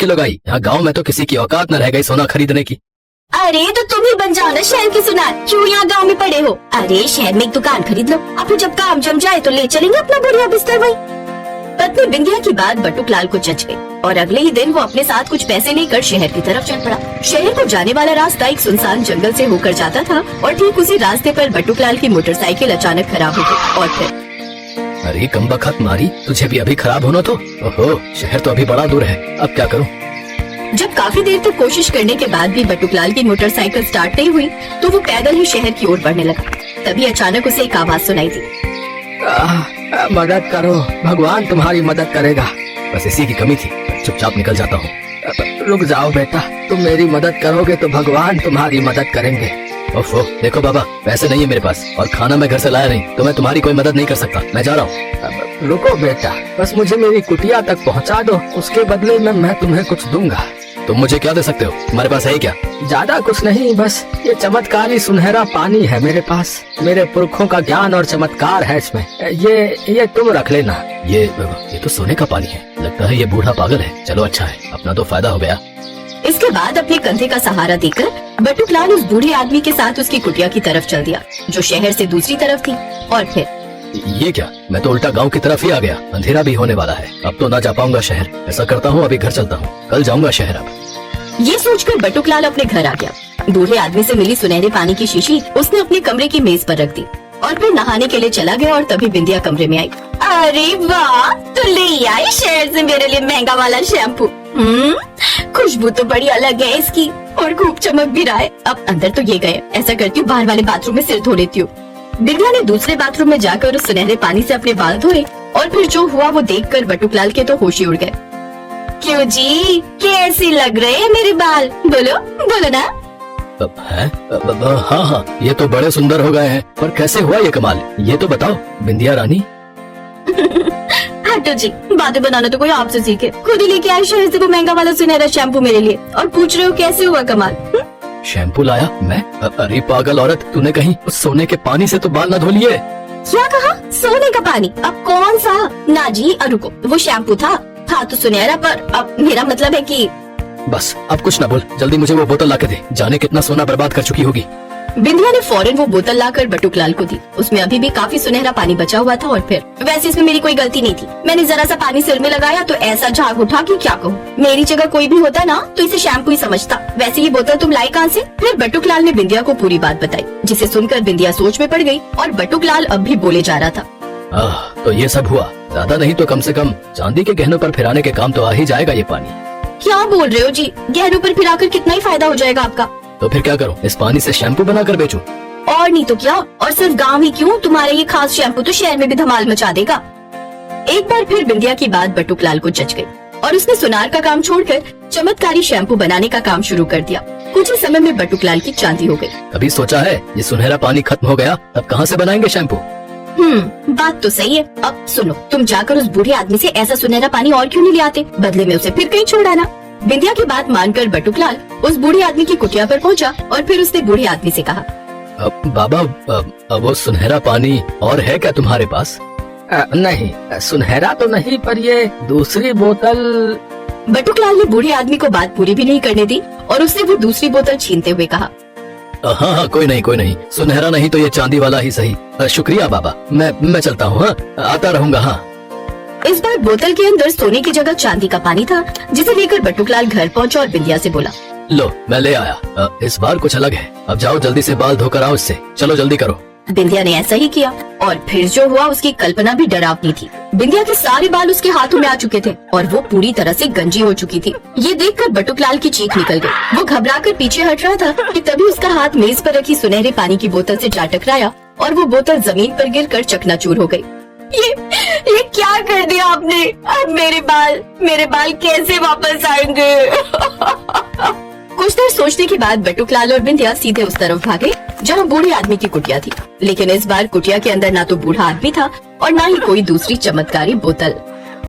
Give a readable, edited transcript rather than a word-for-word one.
की लगाई, यहाँ गांव में तो किसी की औकात न रह गई सोना खरीदने की। अरे तो तुम ही बन जाओ ना शहर की सुनार, क्यों यहाँ गाँव में पड़े हो? अरे शहर में एक दुकान खरीद लो, अब फिर जब काम जम जाए तो ले चलेंगे अपना बढ़िया बिस्तर वही। पत्नी बिंदिया की बात बटुकलाल को जच गई और अगले ही दिन वो अपने साथ कुछ पैसे लेकर शहर की तरफ चल पड़ा। शहर को जाने वाला रास्ता एक सुनसान जंगल से होकर जाता था और ठीक उसी रास्ते पर बटुकलाल की मोटरसाइकिल अचानक खराब हो गई और फिर अरे कमबख्त मारी, तुझे भी अभी खराब होना तो? ओहो, शहर तो अभी बड़ा दूर है, अब क्या करूं? जब काफी देर तक कोशिश करने के बाद भी बटुकलाल की मोटरसाइकिल स्टार्ट नहीं हुई तो वो पैदल ही शहर की ओर बढ़ने लगा। तभी अचानक उसे एक आवाज सुनाई दी। मदद करो, भगवान तुम्हारी मदद करेगा। बस इसी की कमी थी, चुपचाप निकल जाता हूँ। रुक जाओ बेटा, तुम मेरी मदद करोगे तो भगवान तुम्हारी मदद करेंगे। ओफो, देखो बाबा, पैसे नहीं है मेरे पास और खाना मैं घर से लाया नहीं, तो मैं तुम्हारी कोई मदद नहीं कर सकता, मैं जा रहा हूँ। रुको बेटा, बस मुझे मेरी कुटिया तक पहुँचा दो, उसके बदले में मैं तुम्हें कुछ दूंगा। तुम मुझे क्या दे सकते हो? तुम्हारे पास है क्या? ज्यादा कुछ नहीं, बस ये चमत्कारी सुनहरा पानी है मेरे पास। मेरे पुरखों का ज्ञान और चमत्कार है इसमें। ये तुम रख लेना। ये तो सोने का पानी है, लगता है ये बूढ़ा पागल है। चलो अच्छा है, अपना तो फायदा हो गया। इसके बाद अपने कंधे का सहारा देकर बटुकलाल उस बूढ़े आदमी के साथ उसकी कुटिया की तरफ चल दिया, जो शहर से दूसरी तरफ थी। और फिर ये क्या, मैं तो उल्टा गांव की तरफ ही आ गया। अंधेरा भी होने वाला है, अब तो ना जा पाऊंगा शहर। ऐसा करता हूँ, अभी घर चलता हूँ, कल जाऊंगा शहर। अब ये सोचकर बटुकलाल अपने घर आ गया। बूढ़े आदमी से मिली सुनहरे पानी की शीशी उसने अपने कमरे की मेज पर रख दी और फिर नहाने के लिए चला गया। और तभी बिंदिया कमरे में आई। अरे वाह, तो ले आई शहर से मेरे लिए महंगा वाला शैम्पू। खुशबू तो बड़ी अलग है इसकी और खूब चमक भी रहा है। अब अंदर तो ये गए, ऐसा करती हूँ बाहर वाले बाथरूम में सिर धो लेती हूँ। बिंदिया ने दूसरे बाथरूम में जाकर उस सुनहरे पानी से अपने बाल धोए और फिर जो हुआ वो देखकर बटुकलाल के तो होश ही उड़ गए। क्यों जी, कैसी लग रहे हैं मेरे बाल? बोलो बोलो ना। हाँ, ये तो बड़े सुंदर हो गए हैं, पर कैसे हुआ ये कमाल, ये तो बताओ बिंदिया रानी। हटो जी, बातें बनाना तो कोई आपसे सीखे। खुद ही लेके आए शहर से वो महंगा वाला सुनहरा शैम्पू मेरे लिए और पूछ रहे हो कैसे हुआ कमाल। शैम्पू लाया मैं? अरे पागल औरत, तूने कहीं उस सोने के पानी से तो बाल न धो लिए? क्या कहा? सोने का पानी? अब कौन सा? ना जी, रुको, वो शैम्पू था तो सुनहरा, पर अब मेरा मतलब है कि बस अब कुछ ना बोल, जल्दी मुझे वो बोतल लाके दे, जाने कितना सोना बर्बाद कर चुकी होगी। बिंदिया ने फौरन वो बोतल लाकर बटुकलाल को दी। उसमें अभी भी काफी सुनहरा पानी बचा हुआ था। और फिर वैसे इसमें मेरी कोई गलती नहीं थी, मैंने जरा सा पानी सिर में लगाया तो ऐसा झाग उठा कि क्या कहूँ। मेरी जगह कोई भी होता ना तो इसे शैम्पू ही समझता। वैसे ये बोतल तुम लाई कहाँ से? फिर बटुकलाल ने बिंदिया को पूरी बात बताई, जिसे सुनकर बिंदिया सोच में पड़ गई और बटुकलाल अब भी बोले जा रहा था। तो ये सब हुआ, ज्यादा नहीं तो कम से कम चांदी के गहनों पर फिराने के काम तो आ ही जाएगा ये पानी। क्या बोल रहे हो जी? गहनों पर फिराकर कितना ही फायदा हो जाएगा आपका। तो फिर क्या करूं, इस पानी से शैम्पू बनाकर बेचूं? और नहीं तो क्या, और सिर्फ गांव ही क्यों, तुम्हारे ये खास शैम्पू तो शहर में भी धमाल मचा देगा। एक बार फिर बिंदिया की बात बटुकलाल को जच गई और उसने सुनार का काम छोड़कर चमत्कारी शैम्पू बनाने का काम शुरू कर दिया। कुछ ही समय में बटुकलाल की चांदी हो गई। कभी सोचा है ये सुनहरा पानी खत्म हो गया, अब कहाँ से बनाएंगे शैम्पू? बात तो सही है। अब सुनो, तुम जाकर उस बूढ़े आदमी से ऐसा सुनहरा पानी और क्यों नहीं ले आते, बदले में उसे फिर कहीं छोड़ आना। बिंदिया की बात मानकर बटुकलाल उस बूढ़े आदमी की कुटिया पर पहुंचा और फिर उसने बूढ़े आदमी से कहा, बाबा, वो सुनहरा पानी और है क्या तुम्हारे पास? नहीं, सुनहरा तो नहीं, पर ये दूसरी बोतल। बटुकलाल ने बूढ़े आदमी को बात पूरी भी नहीं करने दी और उसने वो दूसरी बोतल छीनते हुए कहा, हाँ, कोई नहीं, सुनहरा नहीं तो ये चांदी वाला ही सही। शुक्रिया बाबा, मैं चलता हूँ। हाँ, आता रहूँगा। हाँ। इस बार बोतल के अंदर सोने की जगह चांदी का पानी था, जिसे लेकर बटुकलाल घर पहुंचा और बिंदिया से बोला, लो मैं ले आया, इस बार कुछ अलग है। अब जाओ जल्दी से बाल धोकर आओ इससे, चलो जल्दी करो। बिंदिया ने ऐसा ही किया और फिर जो हुआ उसकी कल्पना भी डरावनी थी। बिंदिया के सारे बाल उसके हाथों में आ चुके थे और वो पूरी तरह से गंजी हो चुकी थी। ये देखकर बटुकलाल की चीख निकल गई। वो घबराकर पीछे हट रहा था कि तभी उसका हाथ मेज पर रखी सुनहरे पानी की बोतल से जा टकराया और वो बोतल जमीन पर गिरकर चकनाचूर हो गई। ये क्या कर दिया आपने? अब मेरे बाल कैसे वापस आएंगे? कुछ देर सोचने के बाद बटुकलाल और बिंदिया सीधे उस तरफ भागे जहाँ बूढ़े आदमी की कुटिया थी। लेकिन इस बार कुटिया के अंदर ना तो बूढ़ा आदमी था और ना ही कोई दूसरी चमत्कारी बोतल।